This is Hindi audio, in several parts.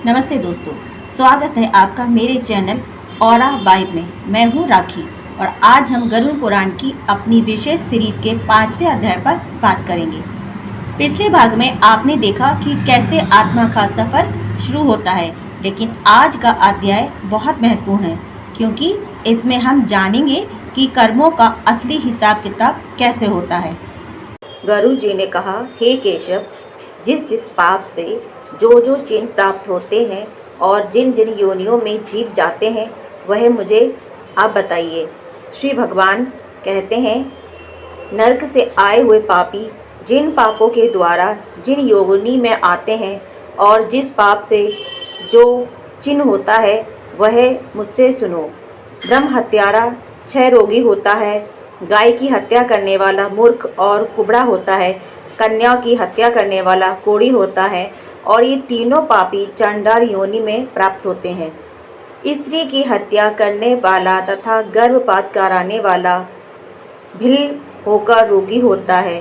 नमस्ते दोस्तों, स्वागत है आपका मेरे चैनल ऑरा वाइब में। मैं हूँ राखी और आज हम गरुड़ पुराण की अपनी विशेष सीरीज के 5वें अध्याय पर बात करेंगे। पिछले भाग में आपने देखा कि कैसे आत्मा का सफर शुरू होता है, लेकिन आज का अध्याय बहुत महत्वपूर्ण है क्योंकि इसमें हम जानेंगे कि कर्मों का असली हिसाब किताब कैसे होता है। गरुड़ जी ने कहा, हे केशव, जिस जिस पाप से जो चिन्ह प्राप्त होते हैं और जिन जिन योनियों में जीव जाते हैं वह मुझे आप बताइए। श्री भगवान कहते हैं, नरक से आए हुए पापी जिन पापों के द्वारा जिन योनि में आते हैं और जिस पाप से जो चिन्ह होता है वह मुझसे सुनो। ब्रह्म हत्यारा क्षय रोगी होता है, गाय की हत्या करने वाला मूर्ख और कुबड़ा होता है, कन्या की हत्या करने वाला कोढ़ी होता है और ये तीनों पापी चंडाल योनि में प्राप्त होते हैं। स्त्री की हत्या करने वाला तथा गर्भपात कराने वाला भिल होकर रोगी होता है,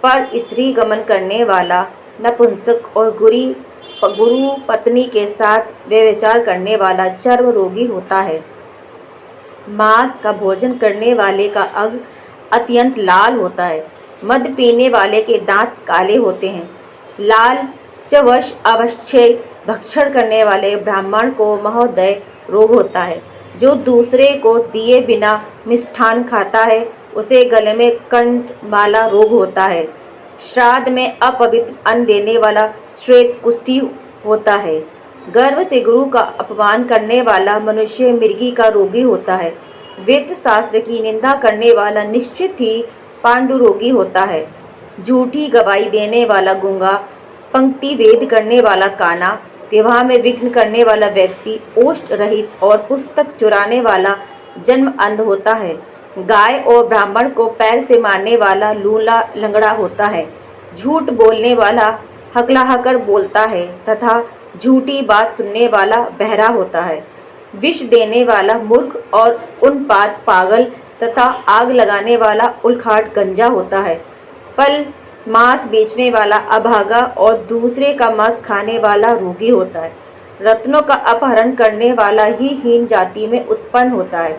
पर स्त्री गमन करने वाला नपुंसक और गुरु पत्नी के साथ व्यभिचार करने वाला चर्म रोगी होता है। मांस का भोजन करने वाले का अंग अत्यंत लाल होता है, मद पीने वाले के दांत काले होते हैं। लाल चवश अवश्य भक्षण करने वाले ब्राह्मण को महोदय रोग होता है। जो दूसरे को दिए बिना मिष्ठान खाता है उसे गले में कंठमाला रोग होता है। श्राद्ध में अपवित्र अन्न देने वाला श्वेत कुष्ठी होता है। गर्व से गुरु का अपमान करने वाला मनुष्य मृगी का रोगी होता है। वेद शास्त्र की निंदा करने वाला निश्चित ही पांडु रोगी होता है। झूठी गवाही देने वाला गूंगा, पंक्ति वेद करने वाला काना, विवाह में विघ्न करने वाला व्यक्ति ओष्ठ रहित और पुस्तक चुराने वाला जन्म अंध होता है। गाय और ब्राह्मण को पैर से मारने वाला लूला लंगड़ा होता है। झूठ बोलने वाला हकलाहकर बोलता है तथा झूठी बात सुनने वाला बहरा होता है। विष देने वाला मूर्ख और उन्माद पागल तथा आग लगाने वाला उल्खाट गंजा होता है। फल मांस बेचने वाला अभागा और दूसरे का मांस खाने वाला रोगी होता है। रत्नों का अपहरण करने वाला ही हीन जाति में उत्पन्न होता है।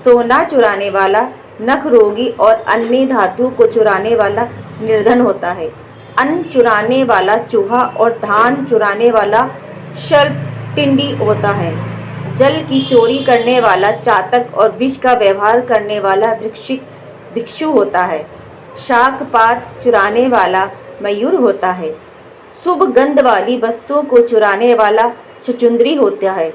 सोना चुराने वाला नख रोगी और अन्य धातु को चुराने वाला निर्धन होता है। अन्न चुराने वाला चूहा और धान चुराने वाला शर्पिंडी होता है। जल की चोरी करने वाला चातक और विष का व्यवहार करने वाला भिक्षु होता है। शाक पात चुराने वाला मयूर होता है। शुभ गंध वाली वस्तुओं को चुराने वाला छचुंदरी होता है।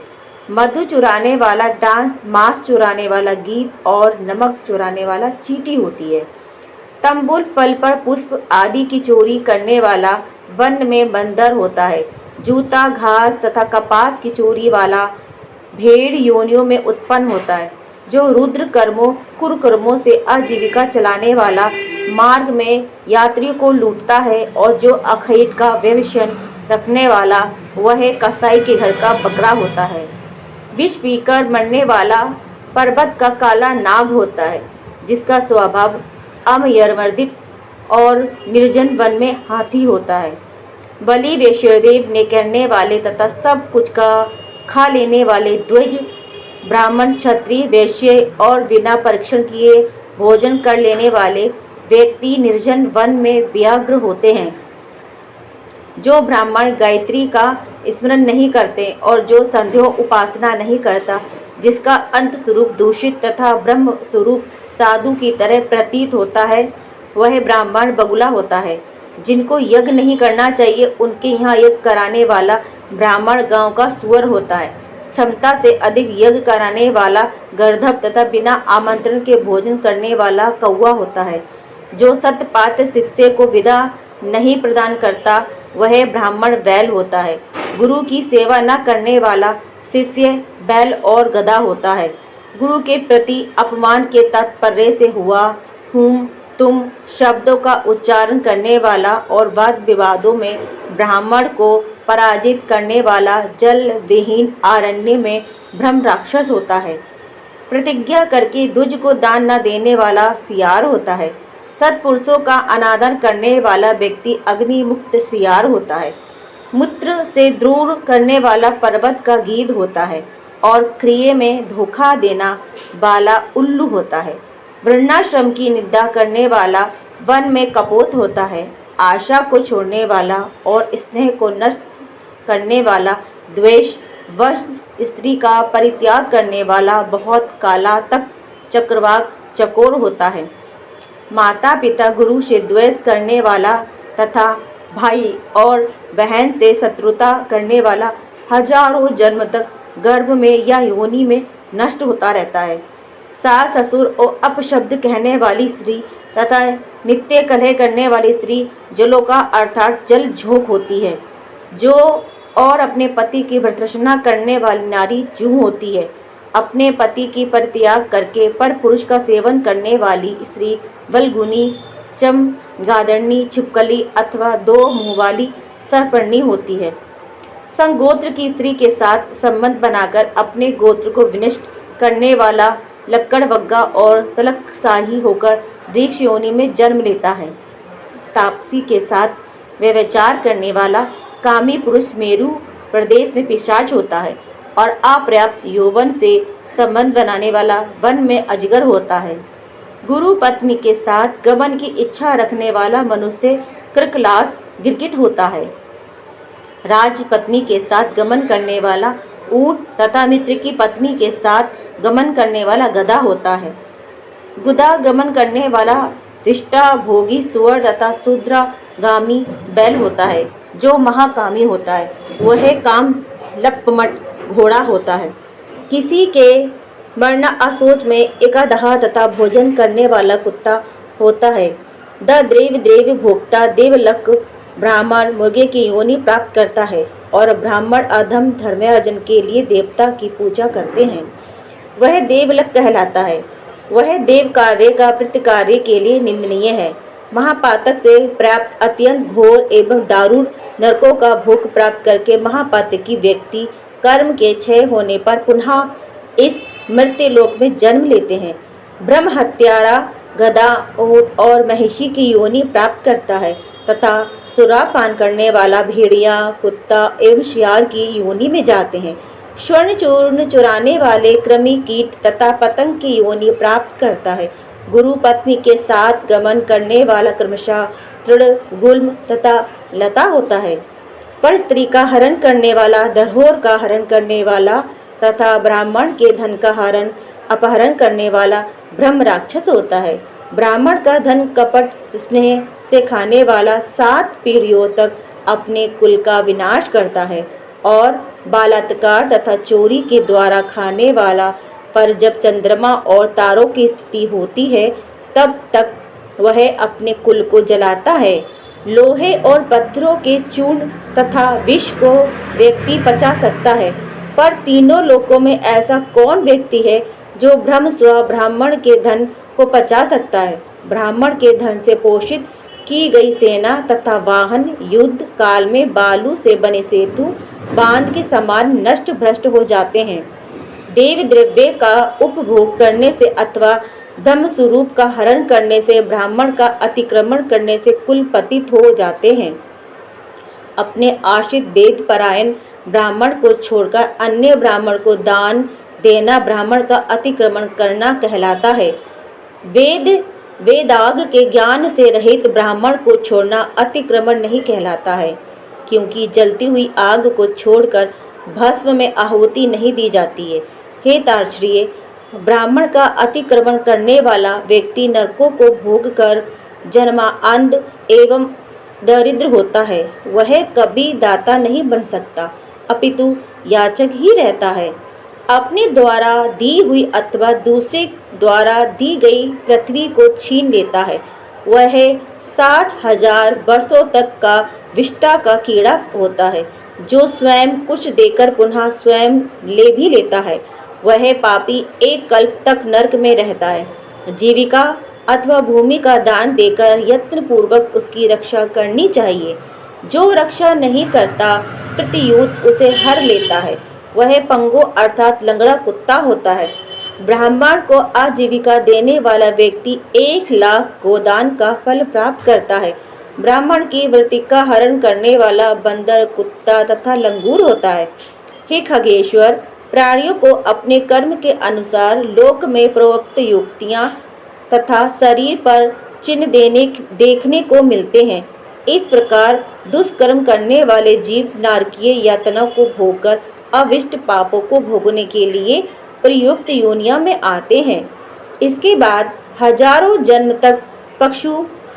मधु चुराने वाला डांस, मांस चुराने वाला गीत और नमक चुराने वाला चींटी होती है। तंबुल फल पर पुष्प आदि की चोरी करने वाला वन में बंदर होता है। जूता, घास तथा कपास की चोरी वाला भेड़ योनियों में उत्पन्न होता है। जो रुद्र कर्मों कुकर्मों से आजीविका चलाने वाला मार्ग में यात्रियों को लूटता है और जो अखेट का व्यसन रखने वाला वह कसाई के घर का बकरा होता है। विष पीकर मरने वाला पर्वत का काला नाग होता है, जिसका स्वभाव अमयमर्दित और निर्जन वन में हाथी होता है। बलि वैश्यदेव ने करने वाले तथा सब कुछ का खा लेने वाले द्विज ब्राह्मण, क्षत्रिय, वैश्य और बिना परीक्षण किए भोजन कर लेने वाले व्यक्ति निर्जन वन में व्याघ्र होते हैं। जो ब्राह्मण गायत्री का स्मरण नहीं करते और जो संध्या उपासना नहीं करता, जिसका अंत स्वरूप दूषित तथा ब्रह्म स्वरूप साधु की तरह प्रतीत होता है, वह ब्राह्मण बगुला होता है। जिनको यज्ञ नहीं करना चाहिए उनके यहाँ यज्ञ कराने वाला ब्राह्मण गांव का सुअर होता है। क्षमता से अधिक यज्ञ कराने वाला गर्दभ तथा बिना आमंत्रण के भोजन करने वाला कौवा होता है। जो सतपात्र शिष्य को विदा नहीं प्रदान करता वह ब्राह्मण बैल होता है। गुरु की सेवा न करने वाला शिष्य बैल और गधा होता है। गुरु के प्रति अपमान के तात्पर्य से हुआ हूँ तुम शब्दों का उच्चारण करने वाला और वाद विवादों में ब्राह्मण को पराजित करने वाला जल विहीन अरण्य में ब्रह्म राक्षस होता है। प्रतिज्ञा करके द्विज को दान न देने वाला सियार होता है। सत्पुरुषों का अनादर करने वाला व्यक्ति अग्नि मुक्त सियार होता है। मूत्र से दूर करने वाला पर्वत का गीध होता है और क्रिया में धोखा देना वाला उल्लू होता है। वृद्धाश्रम की निंदा करने वाला वन में कपोत होता है। आशा को छोड़ने वाला और स्नेह को नष्ट करने वाला द्वेष वश स्त्री का परित्याग करने वाला बहुत काला तक चक्रवाक चकोर होता है। माता पिता गुरु से द्वेष करने वाला तथा भाई और बहन से शत्रुता करने वाला हजारों जन्म तक गर्भ में या योनि में नष्ट होता रहता है। सास ससुर और अपशब्द कहने वाली स्त्री तथा नित्य कलह करने वाली स्त्री जलोका अर्थात जल झोंक होती है। जो और अपने पति की भर्तृष्णा करने वाली नारी जूह होती है। अपने पति की परित्याग करके पर पुरुष का सेवन करने वाली स्त्री बलगुनी चमगादड़नी छिपकली अथवा दो मुँह वाली सरपर्णी होती है। संगोत्र की स्त्री के साथ संबंध बनाकर अपने गोत्र को विनष्ट करने वाला लक्कड़बग्गा और सलखशाही होकर वृक्ष योनि में जन्म लेता है। तापसी के साथ व्यभिचार करने वाला कामी पुरुष मेरु प्रदेश में पिशाच होता है और अपर्याप्त यौवन से संबंध बनाने वाला वन में अजगर होता है। गुरु पत्नी के साथ गमन की इच्छा रखने वाला मनुष्य कृकलास गिरगिट होता है। राजपत्नी के साथ गमन करने वाला ऊंट तथा मित्र की पत्नी के साथ गमन करने वाला गधा होता है। गुदा गमन करने वाला विष्टा भोगी सुअर तथा शूद्रगामी बैल होता है। जो महाकामी होता है वह काम लपमट घोड़ा होता है। किसी के मरना असोच में एकादहा तथा भोजन करने वाला कुत्ता होता है। द देव भोक्ता देवलक ब्राह्मण मुर्गे की योनि प्राप्त करता है और ब्राह्मण अधम धर्मार्जन के लिए देवता की पूजा करते हैं। वह देवलक कहलाता है। वह देव कार्य का प्रतिकार्य के लिए निंदनीय है। महापातक से प्राप्त अत्यंत घोर एवं दारुण नरकों का भोग प्राप्त करके महापातकी व्यक्ति कर्म के क्षय होने पर पुनः इस मृत्युलोक में जन्म लेते हैं। ब्रह्म हत्यारा गधा ऊंट और महिषी की योनि प्राप्त करता है तथा सुरापान करने वाला भेड़िया कुत्ता एवं शियाल की योनि में जाते हैं। स्वर्ण चूर्ण चुराने वाले कृमि कीट तथा पतंग की योनि प्राप्त करता है। गुरु पत्नी के साथ गमन करने वाला क्रमशः तृण गुल्म तथा लता होता है। पर स्त्री का हरण करने वाला धरोहर का हरण करने वाला तथा ब्राह्मण के धन का अपहरण करने वाला ब्रह्म राक्षस होता है। ब्राह्मण का धन कपट स्नेह से खाने वाला 7 पीढ़ियों तक अपने कुल का विनाश करता है और बलात्कार तथा चोरी के द्वारा खाने वाला पर जब चंद्रमा और तारों की स्थिति होती है तब तक वह अपने कुल को जलाता है। लोहे और पत्थरों के चूर्ण तथा विष को व्यक्ति पचा सकता है, पर तीनों लोकों में ऐसा कौन व्यक्ति है जो ब्रह्म स्व ब्राह्मण के धन को पचा सकता है। ब्राह्मण के धन से पोषित की गई सेना तथा वाहन युद्ध काल में बालू से बने सेतु बांध के समान नष्ट भ्रष्ट हो जाते हैं। देव द्रव्य का उपभोग करने से अथवा ब्रह्म स्वरूप का हरण करने से ब्राह्मण का अतिक्रमण करने से कुल पतित हो जाते हैं। अपने आश्रित वेद परायण ब्राह्मण को छोड़कर अन्य ब्राह्मण को दान देना ब्राह्मण का अतिक्रमण करना कहलाता है। वेदाग के ज्ञान से रहित ब्राह्मण को छोड़ना अतिक्रमण नहीं कहलाता है, क्योंकि जलती हुई आग को छोड़कर भस्म में आहुति नहीं दी जाती है। हे तार्क्षणीय, ब्राह्मण का अतिक्रमण करने वाला व्यक्ति नरकों को भोग कर जन्मांध एवं दरिद्र होता है। वह कभी दाता नहीं बन सकता, अपितु याचक ही रहता है। अपने द्वारा दी हुई अथवा दूसरे द्वारा दी गई पृथ्वी को छीन लेता है। वह 60,000 वर्षों तक का विष्टा का कीड़ा होता है, जो स्वयं कुछ देकर पुनः स्वयं ले भी लेता है। वह पापी एक कल्प तक नरक में रहता है। जीविका अथवा भूमि का दान देकर यत्न पूर्वक उसकी रक्षा करनी चाहिए। जो रक्षा नहीं करता प्रतियुत उसे हर लेता है। वह पंगो अर्थात लंगड़ा कुत्ता होता है। ब्राह्मण को आजीविका देने वाला व्यक्ति 1 लाख गोदान का फल प्राप्त करता है। ब्राह्मण की वृत्ति का हरण करने वाला बंदर, कुत्ता तथा लंगूर होता है। हे खगेश्वर, प्राणियों को अपने कर्म के अनुसार लोक में प्रवक्त युक्तियां तथा शरीर पर चिन्ह देखने को मिलते हैं। इस प्रकार दुष्कर्म करने वाले जीव नारकीय यातनाओं को भोगकर अविष्ट पापों को भोगने के लिए प्रयुक्त योनियों में आते हैं। इसके बाद हजारों जन्म तक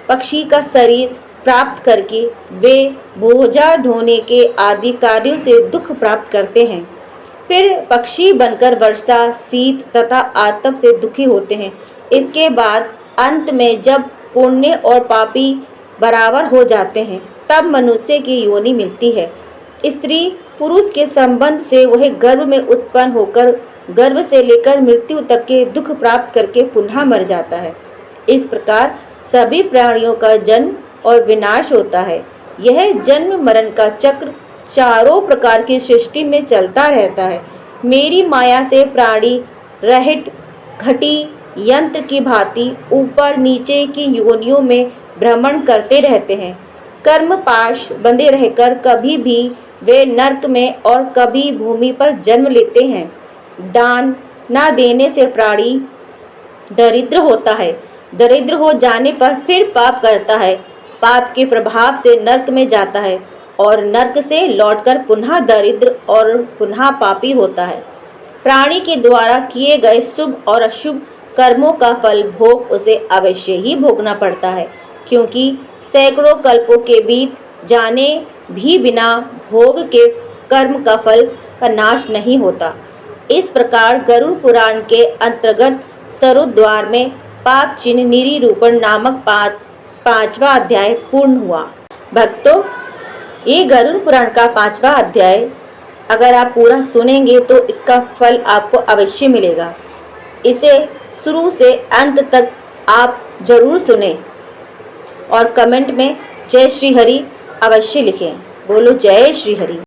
पक्षी का शरीर प्राप्त करके वे बोझा ढोने के आदि कार्यों से दुख प्राप्त करते हैं। फिर पक्षी बनकर वर्षा, शीत तथा आतप से दुखी होते हैं। इसके बाद अंत में जब पुण्य और पापी बराबर हो जाते हैं, तब मनुष्य की योनि मिलती है। स्त्री पुरुष के संबंध से वह गर्भ में उत्पन्न होकर गर्भ से लेकर मृत्यु तक के दुख प्राप्त करके पुनः मर जाता है। इस प्रकार सभी प्राणियों का जन्म और विनाश होता है। यह जन्म मरण का चक्र चारों प्रकार की सृष्टि में चलता रहता है। मेरी माया से प्राणी रहित घटी यंत्र की भांति ऊपर नीचे की योनियों में भ्रमण करते रहते हैं। कर्म पाश बंधे रहकर कभी भी वे नरक में और कभी भूमि पर जन्म लेते हैं। दान न देने से प्राणी दरिद्र होता है। दरिद्र हो जाने पर फिर पाप करता है। पाप के प्रभाव से नरक में जाता है और नरक से लौटकर पुनः दरिद्र और पुनः पापी होता है। प्राणी के द्वारा किए गए शुभ और अशुभ कर्मों का फल भोग उसे अवश्य ही भोगना पड़ता है, क्योंकि सैकड़ों कल्पों के बीत जाने भी बिना भोग के कर्म का फल का नाश नहीं होता। इस प्रकार गरुड़ पुराण के अंतर्गत सरोद्वार में पाप चिन्ह निरूपण नामक पांचवा अध्याय पूर्ण हुआ। भक्तों, ये गरुड़ पुराण का 5वां अध्याय अगर आप पूरा सुनेंगे तो इसका फल आपको अवश्य मिलेगा। इसे शुरू से अंत तक आप जरूर सुने और कमेंट में जय श्री हरि अवश्य लिखें। बोलो जय श्री हरि।